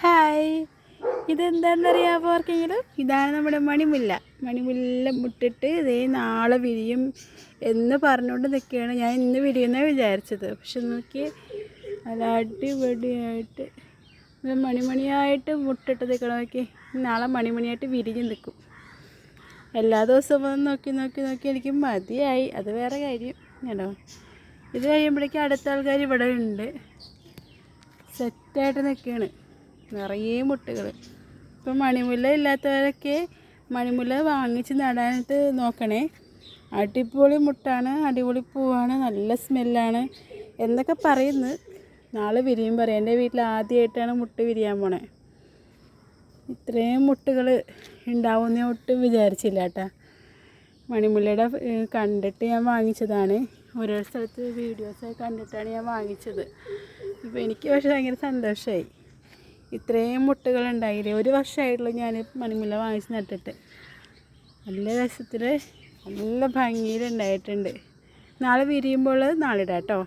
Hi, ഇതെന്താണെന്നറിയാമോ ആർക്കെങ്കിലും? ഇതാണ് നമ്മുടെ മണിമുല്ല മുട്ടിട്ട് ഇതേ നാളെ വിരിയും എന്ന് പറഞ്ഞുകൊണ്ട് നിൽക്കുകയാണ്. ഞാൻ ഇന്ന് വിരിയുമെന്നാണ് വിചാരിച്ചത്. പക്ഷെ നോക്കി നല്ല അടിപൊളിയായിട്ട് മണിമണിയായിട്ട് മുട്ടിട്ട് നിൽക്കണം. നോക്കി നാളെ മണിമണിയായിട്ട് വിരിഞ്ഞ് നിൽക്കും. എല്ലാ ദിവസവും വന്ന് നോക്കി എനിക്ക് മതിയായി. അത് വേറെ കാര്യം കേട്ടോ. ഇത് കഴിയുമ്പോഴേക്കും അടുത്ത ആൾക്കാർ ഇവിടെ ഉണ്ട്, സെറ്റായിട്ട് നിൽക്കുകയാണ്. നിറയെ മുട്ടുകൾ. ഇപ്പം മണിമുല്ല ഇല്ലാത്തവരൊക്കെ മണിമുല്ല വാങ്ങിച്ച് നടാനായിട്ട് നോക്കണേ. അടിപൊളി മുട്ടാണ്, അടിപൊളി പൂവാണ്, നല്ല സ്മെല്ലാണ് എന്നൊക്കെ പറയുന്നു. നാളെ വിരിയും പറയാം. എൻ്റെ വീട്ടിൽ ആദ്യമായിട്ടാണ് മുട്ട് വിരിയാൻ പോണേ. ഇത്രയും മുട്ടുകൾ ഉണ്ടാവുമെന്ന് ഞാൻ ഒട്ടും വിചാരിച്ചില്ല കേട്ടോ. മണിമുല്ലയുടെ കണ്ടിട്ട് ഞാൻ വാങ്ങിച്ചതാണ്. ഓരോ സ്ഥലത്ത് വീഡിയോസൊക്കെ കണ്ടിട്ടാണ് ഞാൻ വാങ്ങിച്ചത്. ഇപ്പോൾ എനിക്ക് പക്ഷേ ഭയങ്കര സന്തോഷമായി. ഇത്രയും മുട്ടുകൾ ഉണ്ടായില്ലേ. 1 വർഷമായിട്ടുള്ളൂ ഞാൻ മണിമുല്ല വാങ്ങിച്ച് നട്ടിട്ട്. നല്ല രസത്തിൽ നല്ല ഭംഗിയിലുണ്ടായിട്ടുണ്ട്. നാളെ വിരിയുമ്പോൾ നാളെ ഇടാം കേട്ടോ.